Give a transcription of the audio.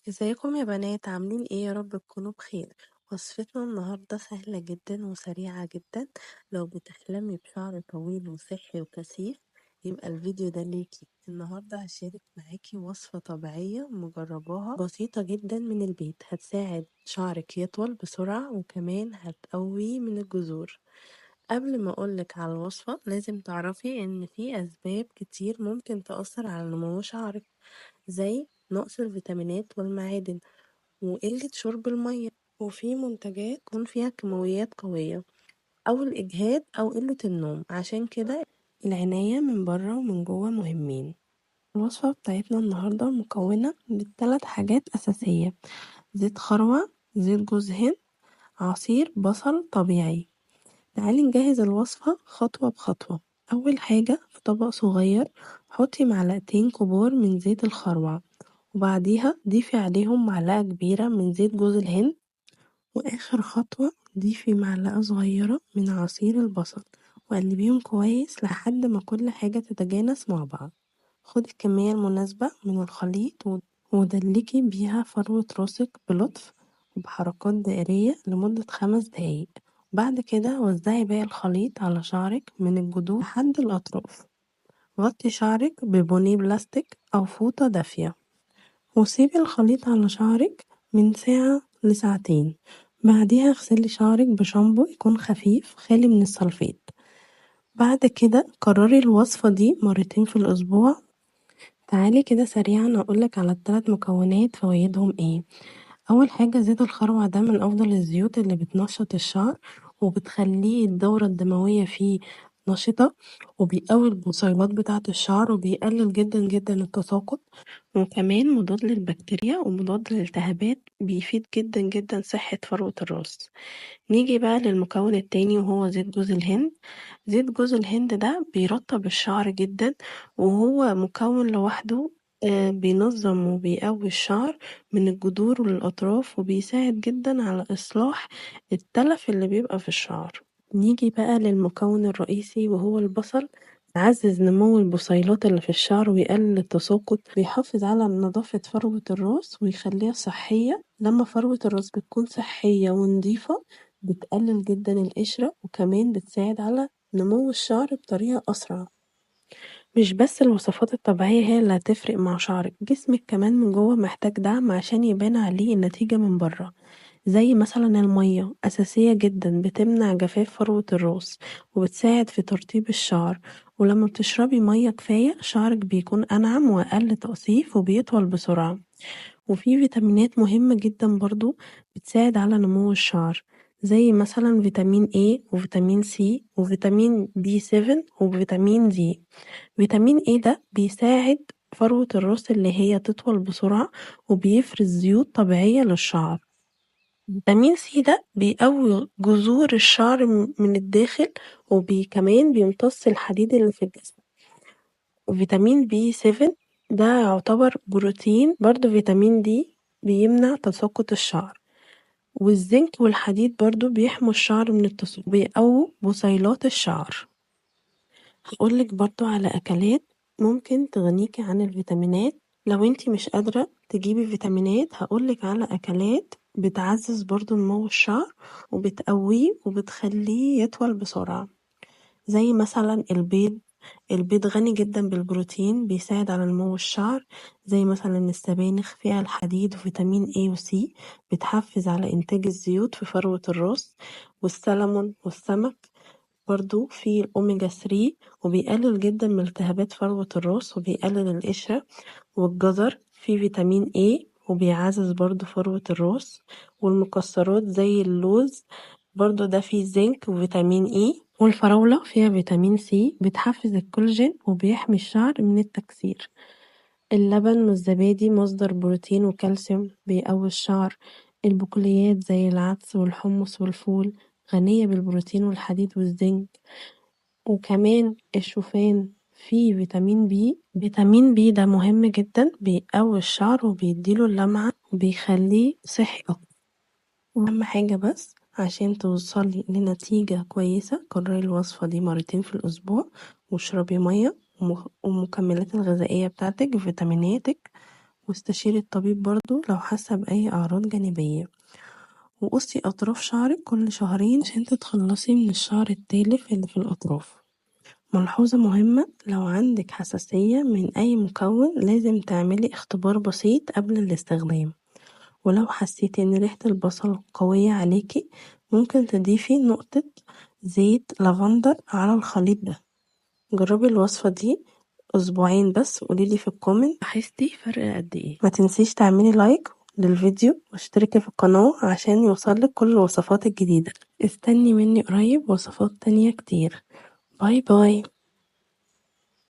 ازيكم يا بنات عاملين ايه؟ يا رب تكونوا بخير. وصفتنا النهاردة سهلة جدا وسريعة جدا. لو بتحلمي بشعر طويل وصحي وكثيف يبقى الفيديو ده ليكي. النهاردة هشارك معاكي وصفة طبيعية مجرباها بسيطة جدا من البيت، هتساعد شعرك يطول بسرعة وكمان هتقوي من الجذور. قبل ما أقولك على الوصفة لازم تعرفي إن في أسباب كتير ممكن تأثر على نمو شعرك، زي نقص الفيتامينات والمعادن وقلة شرب المية، وفي منتجات يكون فيها كيماويات قوية، أو الإجهاد أو قلة النوم. عشان كده العناية من بره ومن جوه مهمين. الوصفة بتاعتنا النهاردة مكونة من 3 حاجات أساسية: زيت خروع، زيت جوز هند، عصير بصل طبيعي. تعالي نجهز الوصفة خطوة بخطوة. أول حاجة، في طبق صغير حطي معلقتين كبار من زيت الخروع، وبعديها ضيفي عليهم معلقة كبيرة من زيت جوز الهند، وآخر خطوة ضيفي معلقة صغيرة من عصير البصل وقلبيهم كويس لحد ما كل حاجة تتجانس مع بعض. خدي الكمية المناسبة من الخليط ودلكي بيها فروة راسك بلطف وبحركات دائرية لمدة 5 دقايق. بعد كده وزعي باقي الخليط على شعرك من الجذور لحد الأطراف. غطي شعرك ببونيه بلاستيك أو فوطة دافية وسيبي الخليط على شعرك من ساعة لساعتين. بعديها اغسلي شعرك بشامبو يكون خفيف خالي من السلفيت. بعد كده كرري الوصفة دي مرتين في الأسبوع. تعالي كده سريعا أقولك على ال3 مكونات فوائدهم ايه. أول حاجة، زيت الخروع ده من أفضل الزيوت اللي بتنشط الشعر وبتخليه الدورة الدموية فيه نشطة، وبيقوي البصيلات بتاعة الشعر وبيقلل جدا جدا التساقط، وكمان مضاد للبكتيريا ومضاد للالتهابات، بيفيد جدا جدا صحة فروة الراس. نيجي بقى للمكون التاني وهو زيت جوز الهند. زيت جوز الهند ده بيرطب الشعر جدا، وهو مكون لوحده بينظم وبيقوي الشعر من الجذور للأطراف وبيساعد جدا على إصلاح التلف اللي بيبقى في الشعر. نيجي بقى للمكون الرئيسي وهو البصل. بيعزز نمو البصيلات اللي في الشعر ويقلل التساقط، بيحافظ على نظافة فروة الراس ويخليها صحية. لما فروة الراس بتكون صحية ونضيفة بتقلل جدا القشرة وكمان بتساعد على نمو الشعر بطريقة أسرع. مش بس الوصفات الطبيعية هي اللي هتفرق مع شعرك، جسمك كمان من جوه محتاج دعم عشان يبان عليه النتيجة من بره. زي مثلا المية أساسية جدا، بتمنع جفاف فروة الراس وبتساعد في ترطيب الشعر، ولما بتشربي مية كفاية شعرك بيكون أنعم وأقل تقصيف وبيطول بسرعة. وفي فيتامينات مهمة جدا برضو بتساعد على نمو الشعر، زي مثلا فيتامين A وفيتامين C وفيتامين B7 وفيتامين D. فيتامين A ده بيساعد فروة الراس اللي هي تطول بسرعة وبيفرز زيوت طبيعية للشعر. فيتامين C ده بيقوي جذور الشعر من الداخل، كمان بيمتص الحديد اللي في الجسم. وفيتامين B7 ده يعتبر بروتين. برضو فيتامين D بيمنع تساقط الشعر، والزنك والحديد برضو بيحموا الشعر من التساقط، بيقووا بصيلات الشعر. هقولك برضو على أكلات ممكن تغنيكي عن الفيتامينات. لو انتي مش قادرة تجيبي فيتامينات هقولك على أكلات بتعزز برضو نمو الشعر وبتقويه وبتخليه يطول بسرعة، زي مثلا البيض. البيض غني جدا بالبروتين بيساعد على نمو الشعر، زي مثلا السبانخ فيها الحديد وفيتامين A و C بتحفز على إنتاج الزيوت في فروة الراس. والسلمون والسمك برضو فيه الأوميجا 3 وبيقلل جدا من التهابات فروة الراس وبيقلل القشرة. والجزر فيه فيتامين A وبيعزز برضو فروة الراس. والمكسرات زي اللوز برضو ده فيه زنك وفيتامين E. والفراولة فيها فيتامين سي بتحفز الكولاجين وبيحمي الشعر من التكسير. اللبن والزبادي مصدر بروتين وكالسيوم بيقوي الشعر. البقوليات زي العدس والحمص والفول غنية بالبروتين والحديد والزنك. وكمان الشوفان فيه فيتامين بي. فيتامين بي ده مهم جدا، بيقوي الشعر وبيديله اللمعة وبيخليه صحي أكتر. أهم حاجة بس عشان توصلي لنتيجة كويسة كرري الوصفة دي مرتين في الأسبوع، واشربي مية والمكملات الغذائية بتاعتك فيتاميناتك، واستشيري الطبيب برضو لو حاسة بأي أعراض جانبية. وقصي أطراف شعرك كل شهرين عشان تتخلصي من الشعر التالف اللي في الأطراف. ملحوظة مهمة، لو عندك حساسية من أي مكون لازم تعملي اختبار بسيط قبل الاستخدام. ولو حسيتي إن ريحة البصل قوية عليكي ممكن تضيفي نقطة زيت لافندر على الخليط ده. جربي الوصفة دي أسبوعين بس وقوليلي في الكومنت لاحظتي فرق قد ايه. متنسيش تعملي لايك للفيديو واشتركي في القناة عشان يوصلك كل الوصفات الجديدة. استني مني قريب وصفات تانية كتير. باي باي.